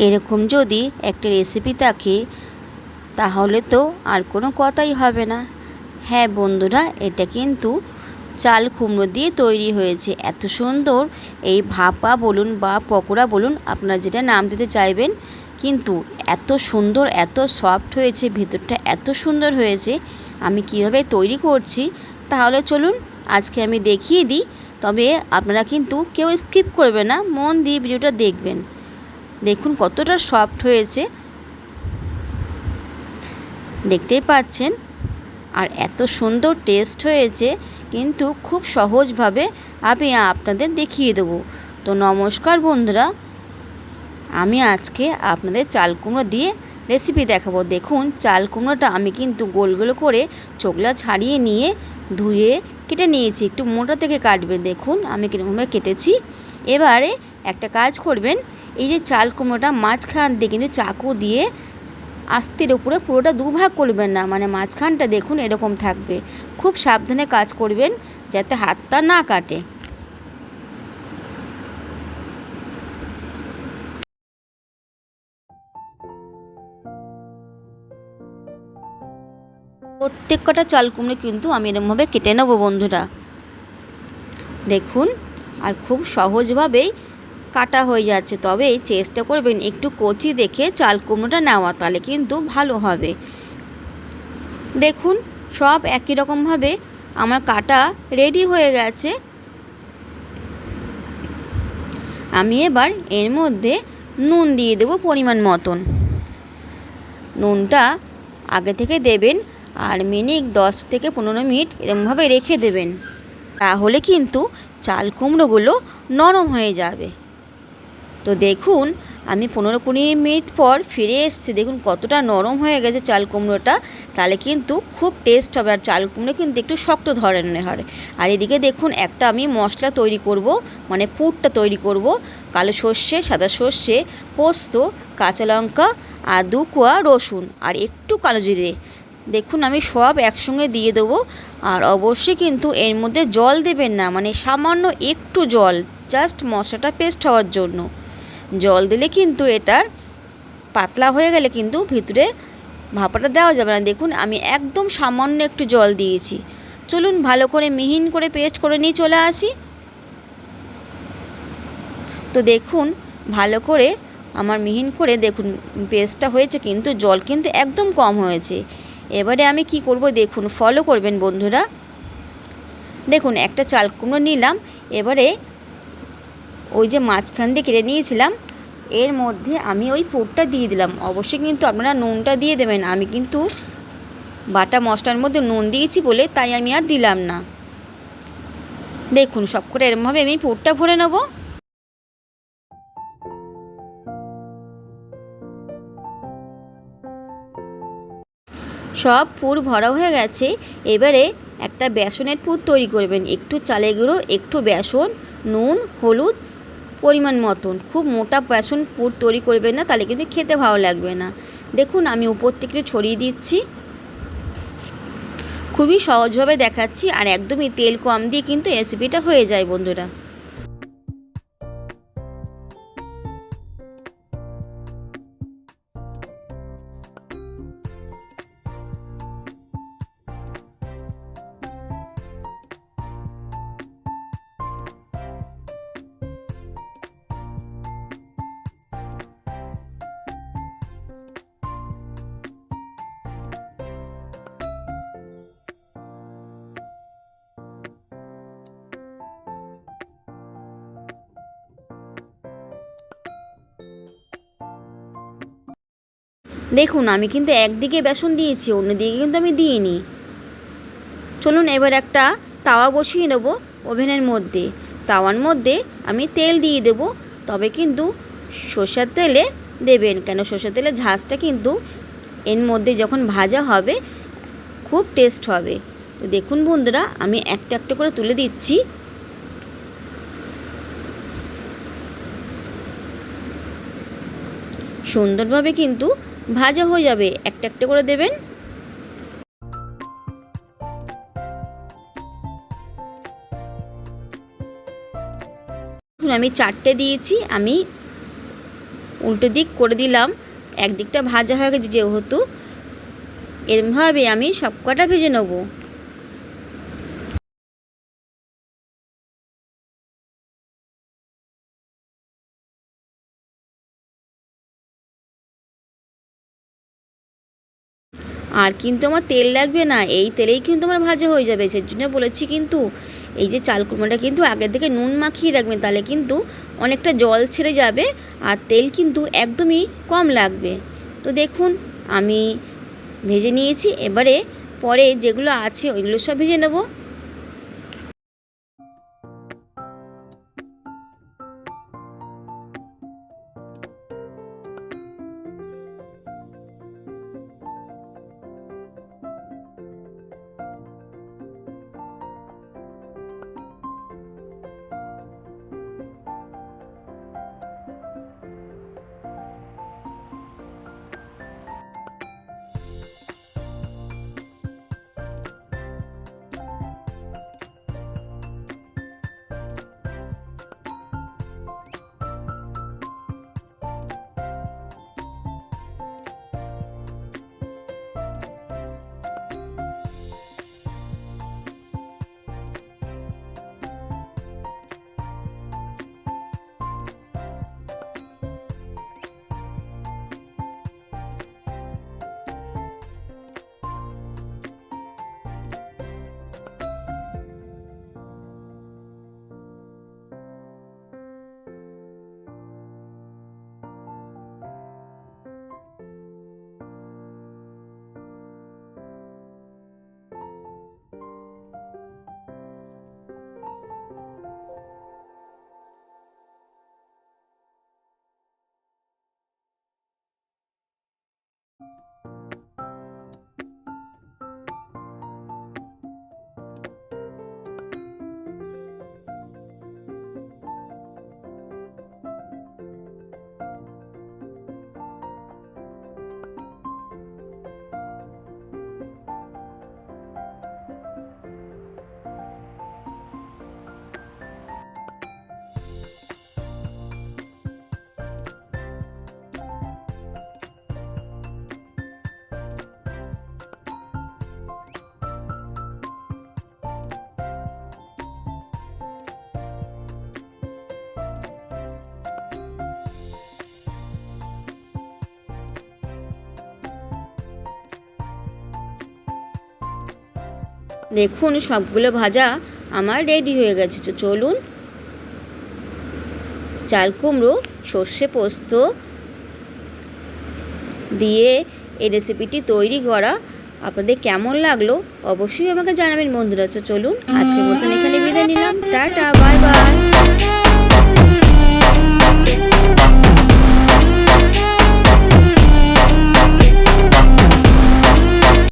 এরকম যদি একটা রেসিপি থাকে তাহলে তো আর কোনো কথাই হবে না। হ্যাঁ বন্ধুরা, এটা কিন্তু চাল কুমড়ো দিয়ে তৈরি হয়েছে। এত সুন্দর এই ভাপা বলুন বা পকোড়া বলুন, আপনারা যেটা নাম দিতে চাইবেন, কিন্তু এত সুন্দর, এত সফট হয়েছে, ভিতরটা এত সুন্দর হয়েছে। আমি কিভাবে তৈরি করছি তাহলে চলুন আজকে আমি দেখিয়ে দিই। তবে আপনারা কিন্তু কেউ স্কিপ করবে না, মন দিয়ে ভিডিওটা দেখবেন। দেখুন কতটা সফট হয়েছে, দেখতেই পাচ্ছেন। আর এত সুন্দর টেস্ট হয়েছে, কিন্তু খুব সহজভাবে আমি আপনাদের দেখিয়ে দেবো। তো নমস্কার বন্ধুরা, আমি আজকে আপনাদের চাল কুমড়ো দিয়ে রেসিপি দেখাবো। দেখুন চাল কুমড়োটা আমি কিন্তু গোল গোল করে চোখলা ছাড়িয়ে নিয়ে ধুয়ে কেটে নিয়েছি। একটু মোটা থেকে কাটবেন, দেখুন আমি কীরকমভাবে কেটেছি। এবারে একটা কাজ করবেন, এই যে চাল কুমড়োটা মাঝখান দিয়ে কিন্তু চাকু দিয়ে আস্তের উপরে পুরোটা দুভাগ করবেন না, মানে মাঝখানটা দেখুন এরকম থাকবে। খুব সাবধানে কাজ করবেন যাতে হাতটা না কাটে। প্রত্যেক কটা চাল কুমড়ো কিন্তু আমি এরকমভাবে কেটে নেবো বন্ধুরা, দেখুন। আর খুব সহজভাবেই কাটা হয়ে যাচ্ছে। তবে চেষ্টা করবেন একটু কচি দেখে চাল কুমড়োটা নেওয়া, তাহলে কিন্তু ভালো হবে। দেখুন সব একই রকমভাবে আমার কাটা রেডি হয়ে গেছে। আমি এবার এর মধ্যে নুন দিয়ে দেবো পরিমাণ মতন। নুনটা আগে থেকে দেবেন, আর মিনিট 10 থেকে 15 মিনিট এরকমভাবে রেখে দেবেন, তাহলে কিন্তু চাল কুমড়োগুলো নরম হয়ে যাবে। তো দেখুন আমি 15-20 মিনিট পর ফিরে এসেছি। দেখুন কতটা নরম হয়ে গেছে চাল কুমড়োটা, তাহলে কিন্তু খুব টেস্ট হবে। আর চাল কুমড়ো কিন্তু একটু শক্ত ধরনের হয়। আর এদিকে দেখুন একটা আমি মশলা তৈরি করব, মানে পুরটা তৈরি করব। কালো সর্ষে, সাদা সর্ষে, পোস্ত, কাঁচা লঙ্কা আর 2 কোয়া রসুন আর একটু কালো জিরে। দেখুন আমি সব একসঙ্গে দিয়ে দেবো। আর অবশ্যই কিন্তু এর মধ্যে জল দেবেন না, মানে সামান্য একটু জল, জাস্ট মশলাটা পেস্ট হওয়ার জন্য। জল দিলে কিন্তু এটার পাতলা হয়ে গেলে কিন্তু ভিতরে ভাপাটা দেওয়া যাবে না। দেখুন আমি একদম সামান্য একটু জল দিয়েছি। চলুন ভালো করে মিহিন করে পেস্ট করে নিয়ে চলে আসি। তো দেখুন ভালো করে আমার মিহিন করে দেখুন পেস্টটা হয়েছে, কিন্তু জল কিন্তু একদম কম হয়েছে। এবারে আমি কি করব দেখুন, ফলো করবেন বন্ধুরা। দেখুন একটা চাল কুমড়ো নিলাম, এবারে ওই যে মাঝখান দিয়ে কেটে নিয়েছিলাম এর মধ্যে আমি ওই পুরটা দিয়ে দিলাম। অবশ্যই কিন্তু আপনারা নুনটা দিয়ে দেবেন। আমি কিন্তু বাটা মশলার মধ্যে নুন দিয়েছি বলে তাই আমি আর দিলাম না। দেখুন সব করে এরমভাবে আমি পুরটা ভরে নেব। সব পুর ভরা হয়ে গেছে। এবারে একটা বেসনের পুর তৈরি করবেন। একটু চালের গুঁড়ো, একটু বেসন, নুন, হলুদ পরিমাণ মতন। খুব মোটা বেসন পুর তৈরি করবেন না, তাহলে কিন্তু খেতে ভালো লাগবে না। দেখুন আমি উপর থেকে ছড়িয়ে দিচ্ছি। খুবই সহজভাবে দেখাচ্ছি, আর একদমই তেল কম দিয়ে কিন্তু রেসিপিটা হয়ে যায় বন্ধুরা। দেখুন আমি কিন্তু একদিকে বেসন দিয়েছি, অন্যদিকে কিন্তু আমি দিইনি। চলুন এবার একটা তাওয়া বসিয়ে নেব ওভেনের মধ্যে। তাওয়ার মধ্যে আমি তেল দিয়ে দেব, তবে কিন্তু সরষের তেলে দেবেন, কেন সরষের তেলের ঝাঁজটা কিন্তু এর মধ্যে যখন ভাজা হবে খুব টেস্ট হবে। তো দেখুন বন্ধুরা আমি একটা একটা করে তুলে দিচ্ছি। সুন্দরভাবে কিন্তু ভাজা হয়ে যাবে, একটা একটা করে দেবেন। আমি 4টে দিয়েছি। আমি উল্টো দিক করে দিলাম, একদিকটা ভাজা হয়ে গেছে যেহেতু, এরমভাবে আমি সব কটা ভেজে নেব। আর কিন্তু আমার তেল লাগবে না, এই তেলেই কিন্তু আমার ভাজা হয়ে যাবে। সেই জন্য বলেছি কিন্তু এই যে চাল কুমড়োটা কিন্তু আগের থেকে নুন মাখিয়ে রাখবেন, তাহলে কিন্তু অনেকটা জল ছেড়ে যাবে আর তেল কিন্তু একদমই কম লাগবে। তো দেখুন আমি ভেজে নিয়েছি, এবারে পরে যেগুলো আছে ওইগুলো সব ভেজে নেব। দেখুন সবগুলো ভাজা আমার রেডি হয়ে গেছে। তো চলুন চাল কুমড়ো সর্ষে পোস্ত দিয়ে এই রেসিপিটি তৈরি করা আপনাদের কেমন লাগলো অবশ্যই আমাকে জানাবেন বন্ধুরা। তো চলুন আজকের মতন এখানে বিদায় নিলাম, টাটা, বাই বাই।